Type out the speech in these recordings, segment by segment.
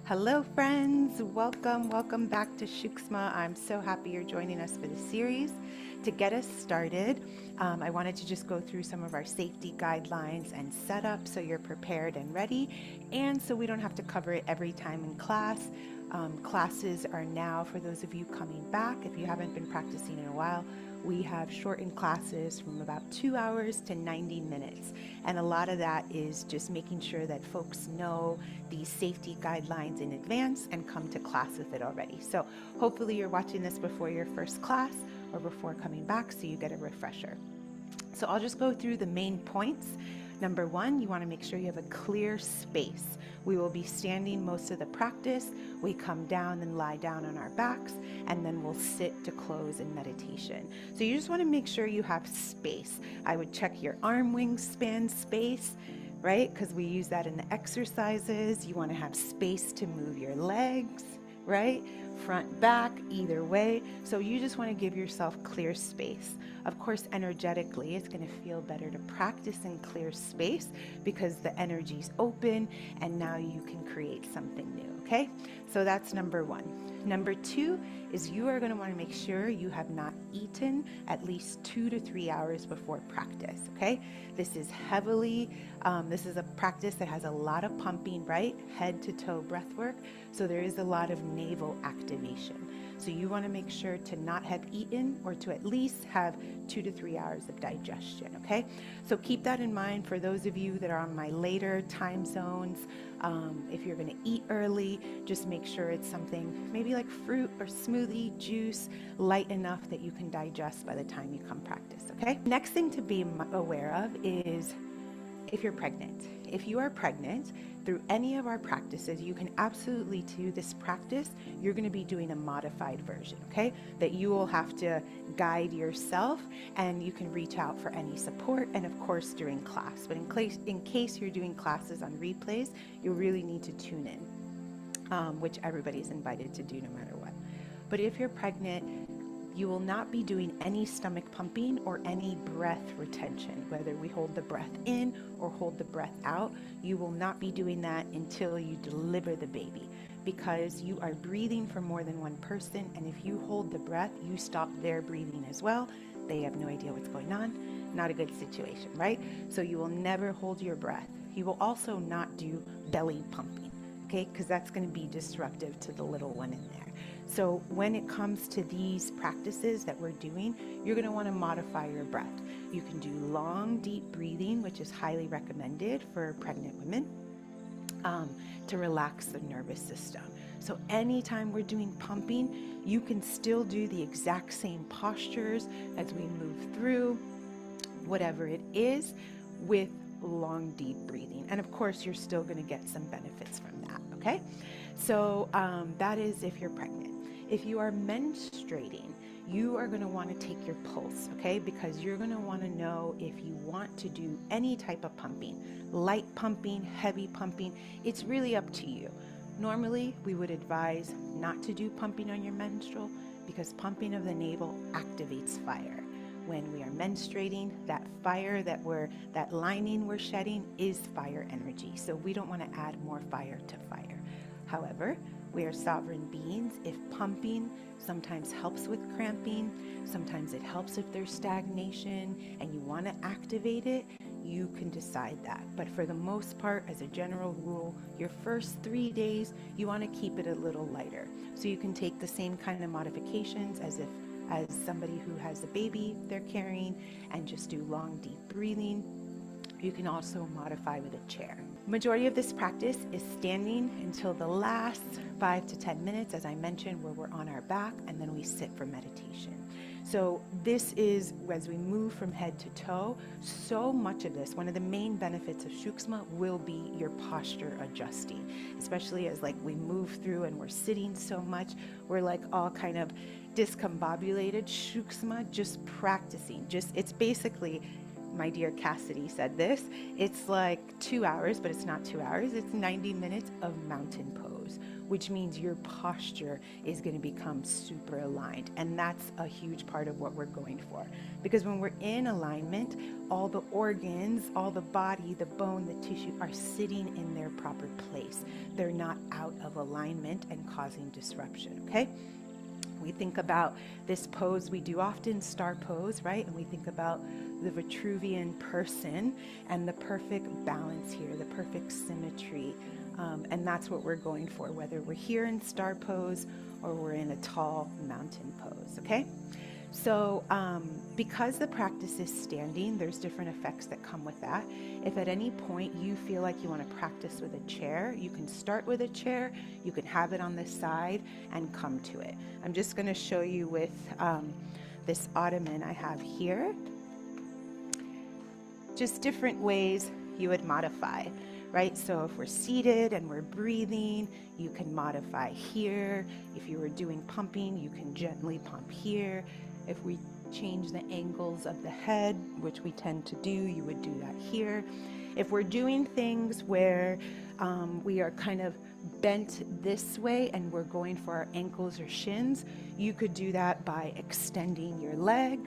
Hello friends, welcome back to Sukshma. I'm so happy you're joining us for the series. To get us started, I wanted to just go through some of our safety guidelines and setup so you're prepared and ready, and so we don't have to cover it every time in class. Classes are now, for those of you coming back, if you haven't been practicing in a while, we have shortened classes from about 2 hours to 90 minutes. And a lot of that is just making sure that folks know these safety guidelines in advance and come to class with it already. So hopefully you're watching this before your first class or before coming back so you get a refresher. So I'll just go through the main points. Number one, you want to make sure you have a clear space. We will be standing most of the practice. We come down and lie down on our backs, and then we'll sit to close in meditation. So you just want to make sure you have space. I would check your arm wingspan space, right? Because we use that in the exercises. You want to have space to move your legs, right? Front, back, either way. So you just want to give yourself clear space. Of course, energetically, it's going to feel better to practice in clear space because the energy's open and now you can create something new, okay? So that's number one. Number two is you are going to want to make sure you have not eaten at least 2 to 3 hours before practice, okay? This is this is a practice that has a lot of pumping, right? Head to toe breath work. So there is a lot of navel activation. So you want to make sure to not have eaten or to at least have 2 to 3 hours of digestion, okay? So keep that in mind for those of you that are on my later time zones. If you're going to eat early, just make sure it's something maybe like fruit or smoothie, juice, light enough that you can digest by the time you come practice, okay? Next thing to be aware of is if you're pregnant. If you are pregnant, through any of our practices, you can absolutely do this practice. You're going to be doing a modified version, okay? That you will have to guide yourself, and you can reach out for any support, and of course during class. But in case you're doing classes on replays, you really need to tune in, which everybody's invited to do no matter what. But if you're pregnant, you will not be doing any stomach pumping or any breath retention, whether we hold the breath in or hold the breath out. You will not be doing that until you deliver the baby, because you are breathing for more than one person, and if you hold the breath, you stop their breathing as well. They have no idea what's going on. Not a good situation, right? So you will never hold your breath. You will also not do belly pumping, okay? Because that's going to be disruptive to the little one in there. So when it comes to these practices that we're doing, you're going to want to modify your breath. You can do long, deep breathing, which is highly recommended for pregnant women, to relax the nervous system. So anytime we're doing pumping, you can still do the exact same postures as we move through, whatever it is, with long, deep breathing. And of course, you're still going to get some benefits from that, okay? So that is if you're pregnant. If you are menstruating, you are going to want to take your pulse, okay? Because you're going to want to know if you want to do any type of pumping, light pumping, heavy pumping. It's really up to you. Normally, we would advise not to do pumping on your menstrual because pumping of the navel activates fire. When we are menstruating, that fire that lining we're shedding is fire energy. So we don't want to add more fire to fire. However, we are sovereign beings. If pumping sometimes helps with cramping, sometimes it helps if there's stagnation and you want to activate it, you can decide that. But for the most part, as a general rule, your first 3 days, you want to keep it a little lighter. So you can take the same kind of modifications as somebody who has a baby they're carrying and just do long, deep breathing. You can also modify with a chair. Majority of this practice is standing until the last 5 to 10 minutes, as I mentioned, where we're on our back, and then we sit for meditation. So this is, as we move from head to toe, so much of this, one of the main benefits of Sukshma will be your posture adjusting, especially as like we move through and we're sitting so much, we're like all kind of discombobulated. Sukshma, just practicing, it's basically, my dear Cassidy said this, it's like 2 hours, but it's not 2 hours, it's 90 minutes of mountain pose. pose, which means your posture is going to become super aligned. And that's a huge part of what we're going for. Because when we're in alignment, all the organs, all the body, the bone, the tissue are sitting in their proper place. They're not out of alignment and causing disruption, okay? We think about this pose, we do often star pose, right? And we think about the Vitruvian person and the perfect balance here, the perfect symmetry. And that's what we're going for, whether we're here in star pose or we're in a tall mountain pose, okay? So because the practice is standing, there's different effects that come with that. If at any point you feel like you want to practice with a chair, you can start with a chair, you can have it on the side and come to it. I'm just going to show you with this ottoman I have here, just different ways you would modify, right? So if we're seated and we're breathing, you can modify here. If you were doing pumping, you can gently pump here. If we change the angles of the head, which we tend to do, you would do that here. If we're doing things where we are kind of bent this way and we're going for our ankles or shins, you could do that by extending your leg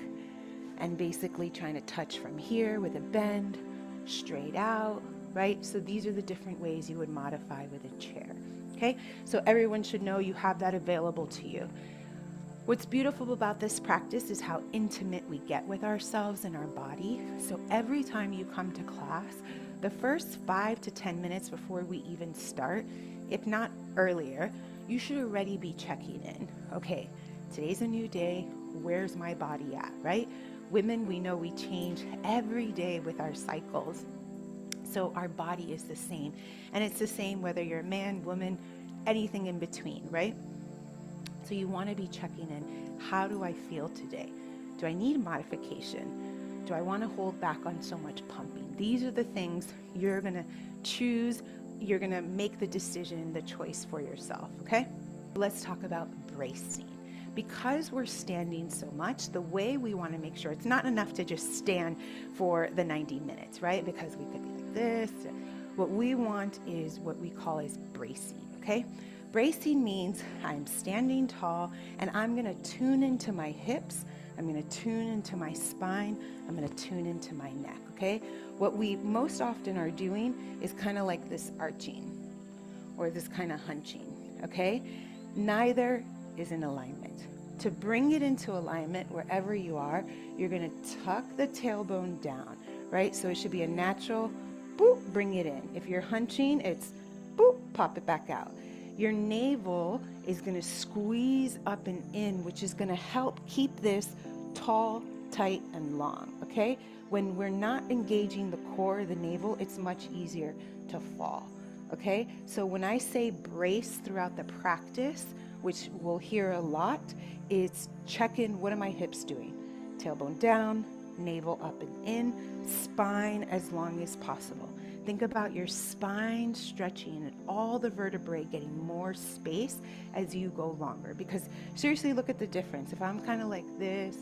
and basically trying to touch from here with a bend, straight out, right? So these are the different ways you would modify with a chair, okay? So everyone should know you have that available to you. What's beautiful about this practice is how intimate we get with ourselves and our body. So every time you come to class, the first 5 to 10 minutes before we even start, if not earlier, you should already be checking in. Okay, today's a new day. Where's my body at, right? Women, we know we change every day with our cycles. So our body is the same. And it's the same whether you're a man, woman, anything in between, right? So you want to be checking in. How do I feel today? Do I need modification? Do I want to hold back on so much pumping? These are the things you're going to choose. You're going to make the decision, the choice for yourself, okay? Let's talk about bracing. Because we're standing so much, the way we want to make sure it's not enough to just stand for the 90 minutes, right? Because we could be like this. What we want is what we call is bracing, okay? Bracing means I'm standing tall and I'm going to tune into my hips. I'm going to tune into my spine. I'm going to tune into my neck, okay? What we most often are doing is kind of like this arching or this kind of hunching, okay? Neither is in alignment. To bring it into alignment wherever you are, you're going to tuck the tailbone down, right? So it should be a natural, boop, bring it in. If you're hunching, it's boop, pop it back out. Your navel is going to squeeze up and in, which is going to help keep this tall, tight, and long, okay? When we're not engaging the core of the navel, it's much easier to fall, okay? So when I say brace throughout the practice, which we'll hear a lot, it's check in, what are my hips doing? Tailbone down, navel up and in, spine as long as possible. Think about your spine stretching and all the vertebrae getting more space as you go longer. Because seriously, look at the difference. If I'm kind of like this,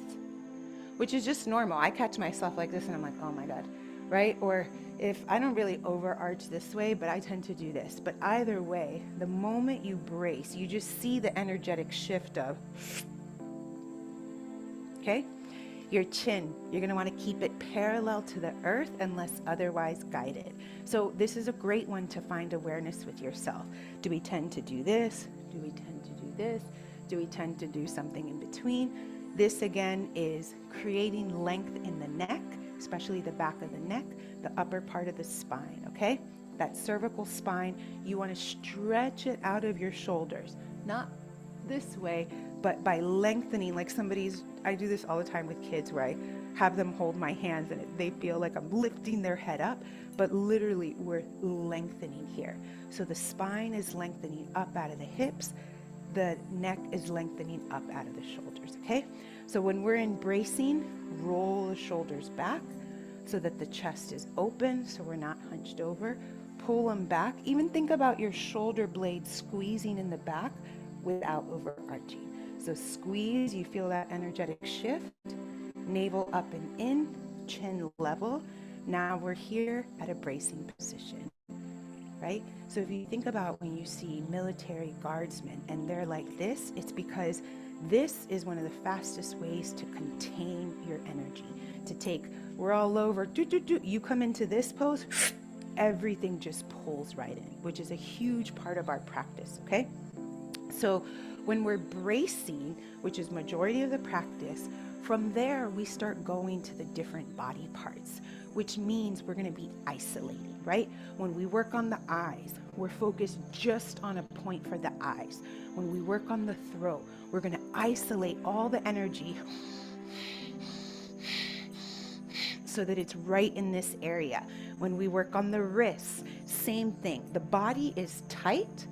which is just normal, I catch myself like this and I'm like, oh my God, right? Or if I don't really overarch this way, but I tend to do this. But either way, the moment you brace, you just see the energetic shift of, okay? Your chin, you're going to want to keep it parallel to the earth unless otherwise guided. So this is a great one to find awareness with yourself. Do we tend to do this? Do we tend to do this? Do we tend to do something in between? This again is creating length in the neck, especially the back of the neck, the upper part of the spine, okay? That cervical spine, you want to stretch it out of your shoulders, not this way, but by lengthening, like I do this all the time with kids where I have them hold my hands and they feel like I'm lifting their head up, but literally we're lengthening here. So the spine is lengthening up out of the hips, the neck is lengthening up out of the shoulders, okay? So when we're in bracing, roll the shoulders back so that the chest is open, so we're not hunched over. Pull them back. Even think about your shoulder blades squeezing in the back without overarching. So squeeze, you feel that energetic shift. Navel up and in, chin level. Now we're here at a bracing position, right? So if you think about when you see military guardsmen and they're like this, it's because this is one of the fastest ways to contain your energy. To take, we're all over, you come into this pose, everything just pulls right in, which is a huge part of our practice, okay? So when we're bracing, which is majority of the practice, from there we start going to the different body parts, which means we're going to be isolating, right? When we work on the eyes, we're focused just on a point for the eyes. When we work on the throat, we're going to isolate all the energy so that it's right in this area. When we work on the wrists, same thing. The body is tight,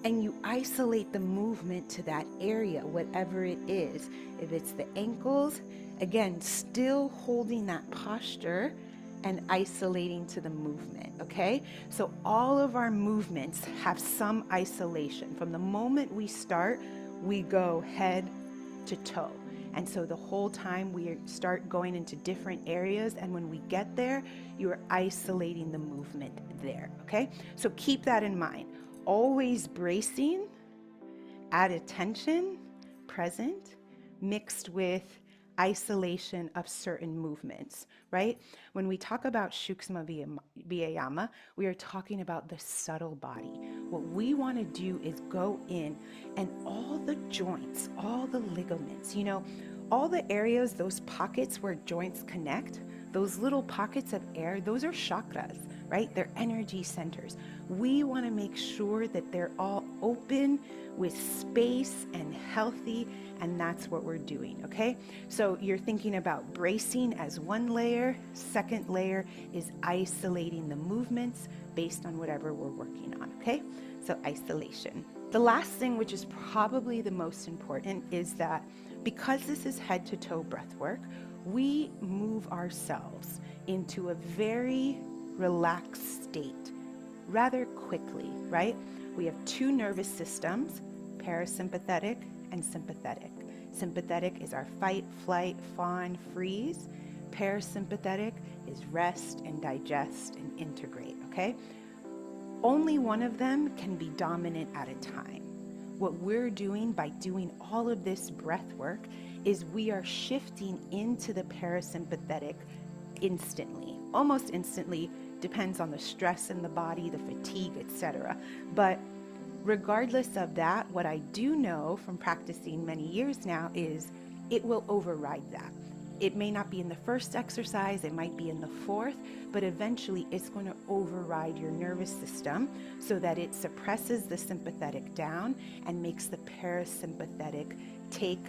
and you isolate the movement to that area, whatever it is. If it's the ankles, again, still holding that posture and isolating to the movement, okay? So all of our movements have some isolation. From the moment we start, we go head to toe. And so the whole time we start going into different areas, and when we get there, you are isolating the movement there, okay? So keep that in mind. Always bracing, add attention, present, mixed with isolation of certain movements, right? When we talk about Sukshma Vyayama, we are talking about the subtle body. What we want to do is go in and all the joints, all the ligaments, you know, all the areas, those pockets where joints connect, those little pockets of air, those are chakras, right? They're energy centers. We want to make sure that they're all open with space and healthy, and that's what we're doing, okay? So you're thinking about bracing as one layer. Second layer is isolating the movements based on whatever we're working on, okay? So isolation. The last thing, which is probably the most important, is that because this is head to toe breath work, we move ourselves into a very relaxed state rather quickly, right? We have two nervous systems, parasympathetic and sympathetic. Sympathetic is our fight, flight, fawn, freeze. Parasympathetic is rest and digest and integrate, okay? Only one of them can be dominant at a time. What we're doing by doing all of this breath work is we are shifting into the parasympathetic instantly, almost instantly, depends on the stress in the body, the fatigue, etc. But regardless of that, what I do know from practicing many years now is it will override that. It may not be in the first exercise, it might be in the fourth, but eventually it's going to override your nervous system so that it suppresses the sympathetic down and makes the parasympathetic take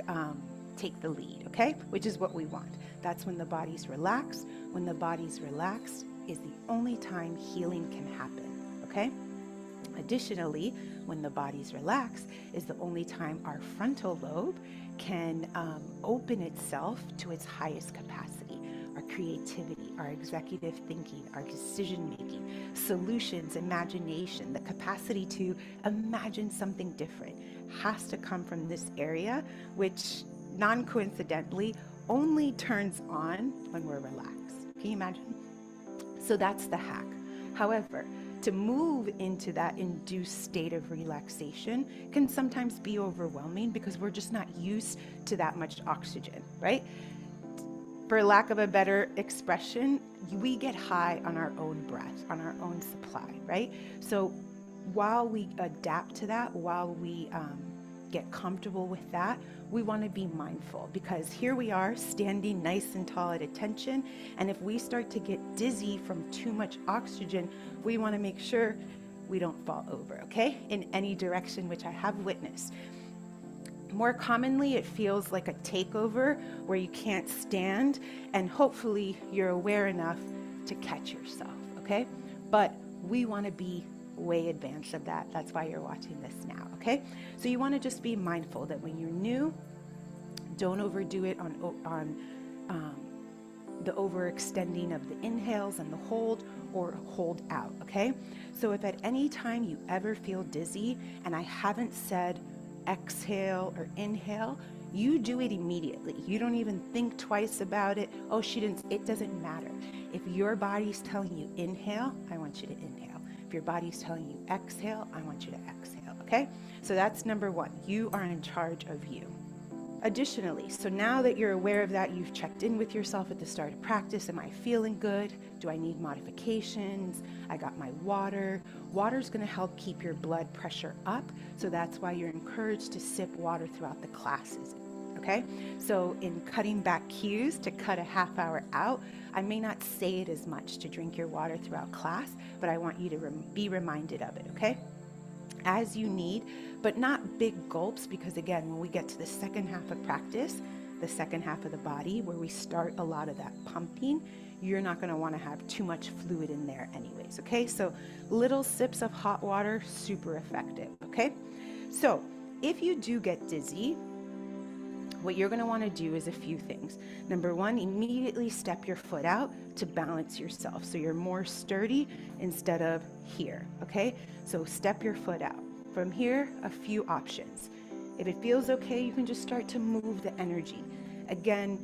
the lead, okay? Which is what we want. That's when the body's relaxed. When the body's relaxed is the only time healing can happen, okay? Additionally, when the body's relaxed is the only time our frontal lobe can open itself to its highest capacity. Our creativity, our executive thinking, our decision making, solutions, imagination, the capacity to imagine something different has to come from this area, which non-coincidentally only turns on when we're relaxed. Can you imagine? So that's the hack. However, to move into that induced state of relaxation can sometimes be overwhelming because we're just not used to that much oxygen, right? For lack of a better expression, we get high on our own breath, on our own supply, right? So while we adapt to that, while we get comfortable with that, we want to be mindful because here we are standing nice and tall at attention, and if we start to get dizzy from too much oxygen, we want to make sure we don't fall over, okay? In any direction, which I have witnessed. More commonly, it feels like a takeover where you can't stand, and hopefully you're aware enough to catch yourself, okay? But we want to be way advanced of that. That's why you're watching this now, okay? So you want to just be mindful that when you're new, don't overdo it on the overextending of the inhales and the hold or hold out, okay? So if at any time you ever feel dizzy and I haven't said exhale or inhale, you do it immediately. You don't even think twice about it. Oh, she didn't. It doesn't matter. If your body's telling you inhale, I want you to inhale. If If your body's telling you exhale, I want you to exhale, okay? So that's number one. You are in charge of you. Additionally, so now that you're aware of that, you've checked in with yourself at the start of practice. Am I feeling good? Do I need modifications? I got my water. Water's going to help keep your blood pressure up. So that's why you're encouraged to sip water throughout the classes. Okay? So in cutting back cues to cut a half hour out, I may not say it as much to drink your water throughout class, but I want you to be reminded of it, okay? As you need, but not big gulps, because again, when we get to the second half of practice, the second half of the body, where we start a lot of that pumping, you're not going to want to have too much fluid in there anyways, okay? So little sips of hot water, super effective, okay? So if you do get dizzy, what you're going to want to do is a few things. Number one, immediately step your foot out to balance yourself, so you're more sturdy instead of here, okay? So step your foot out. From here, a few options. If it feels okay, you can just start to move the energy. Again,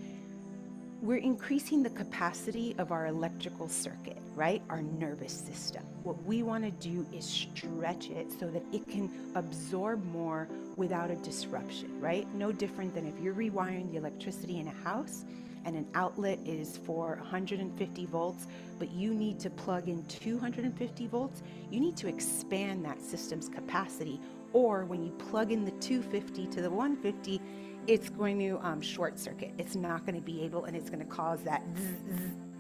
we're increasing the capacity of our electrical circuit, right? Our nervous system. What we want to do is stretch it so that it can absorb more without a disruption, right? No different than if you're rewiring the electricity in a house and an outlet is for 150 volts, but you need to plug in 250 volts, you need to expand that system's capacity. Or when you plug in the 250 to the 150, it's going to short circuit. It's not going to be able, and it's going to cause that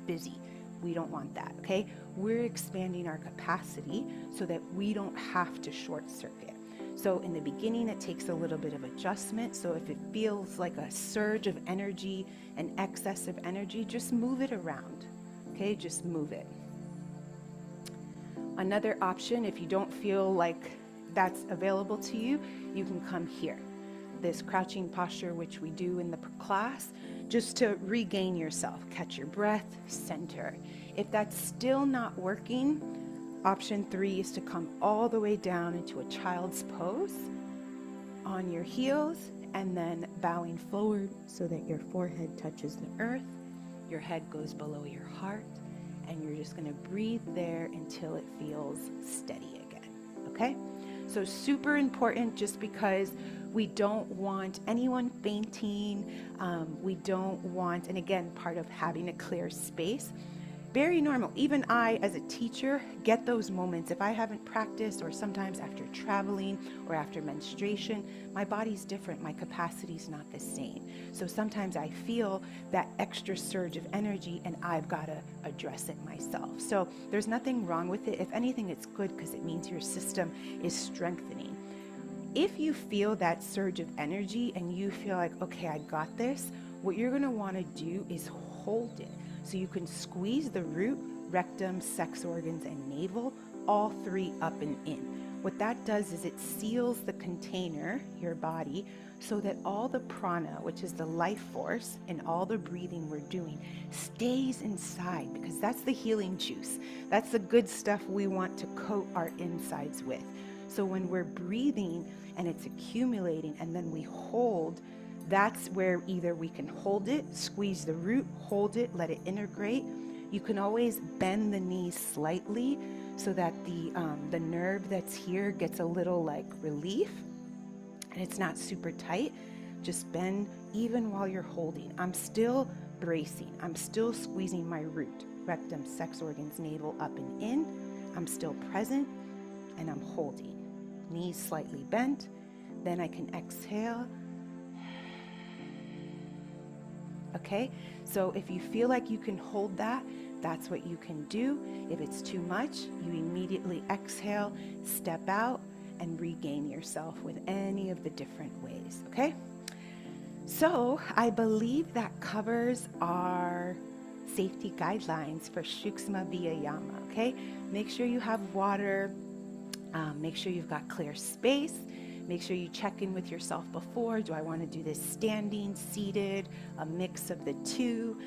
busy. We don't want that, okay? We're expanding our capacity so that we don't have to short circuit. So in the beginning, it takes a little bit of adjustment. So if it feels like a surge of energy, an excess of energy, just move it around, okay? Just move it. Another option, if you don't feel like that's available to you, you can come here. This crouching posture, which we do in the class, just to regain yourself, catch your breath, center. If that's still not working, option 3 is to come all the way down into a child's pose on your heels and then bowing forward so that your forehead touches the earth, your head goes below your heart, and you're just going to breathe there until it feels steady again, okay? So super important, just because we don't want anyone fainting. We don't want, and again, part of having a clear space, very normal. Even I, as a teacher, get those moments. If I haven't practiced, or sometimes after traveling or after menstruation, my body's different. My capacity's not the same. So sometimes I feel that extra surge of energy and I've got to address it myself. So there's nothing wrong with it. If anything, it's good because it means your system is strengthening. If you feel that surge of energy and you feel like, okay, I got this, what you're going to want to do is hold it. So you can squeeze the root, rectum, sex organs, and navel, all 3 up and in. What that does is it seals the container, your body, so that all the prana, which is the life force, and all the breathing we're doing stays inside, because that's the healing juice. That's the good stuff we want to coat our insides with. So when we're breathing and it's accumulating and then we hold, that's where either we can hold it, squeeze the root, hold it, let it integrate. You can always bend the knees slightly so that the nerve that's here gets a little like relief and it's not super tight. Just bend even while you're holding. I'm still bracing. I'm still squeezing my root, rectum, sex organs, navel, up and in. I'm still present and I'm holding. Knees slightly bent. Then I can exhale. Okay, so if you feel like you can hold that, that's what you can do. If it's too much, you immediately exhale, step out, and regain yourself with any of the different ways, okay? So I believe that covers our safety guidelines for Sukshma Vyayama, okay? Make sure you have water, make sure you've got clear space. Make sure you check in with yourself before. Do I want to do this standing, seated, a mix of the two?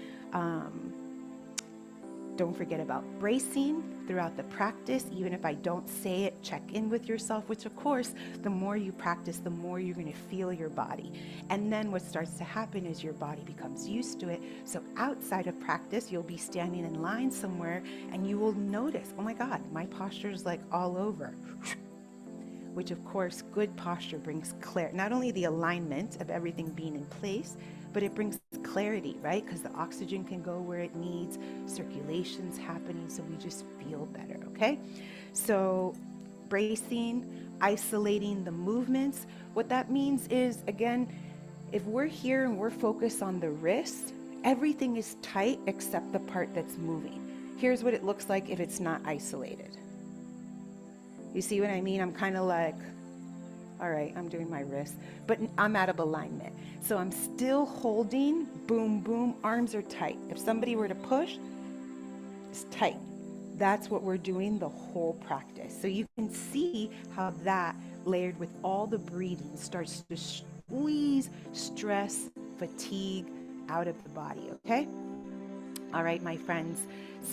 Don't forget about bracing throughout the practice. Even if I don't say it, check in with yourself, which of course, the more you practice, the more you're going to feel your body. And then what starts to happen is your body becomes used to it. So outside of practice, you'll be standing in line somewhere and you will notice, oh my God, my posture is like all over. Which of course, good posture brings clarity, not only the alignment of everything being in place, but it brings clarity, right? Because the oxygen can go where it needs, circulation's happening, so we just feel better, okay? So bracing, isolating the movements, what that means is, again, if we're here and we're focused on the wrist, everything is tight except the part that's moving. Here's what it looks like if it's not isolated. You see what I mean? I'm kind of like, all right, I'm doing my wrist, but I'm out of alignment. So I'm still holding, boom, boom, arms are tight. If somebody were to push, it's tight. That's what we're doing the whole practice. So you can see how that, layered with all the breathing, starts to squeeze stress, fatigue out of the body, okay? All right, my friends.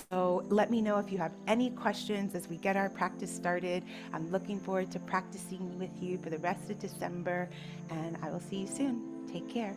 So let me know if you have any questions as we get our practice started. I'm looking forward to practicing with you for the rest of December, and I will see you soon. Take care.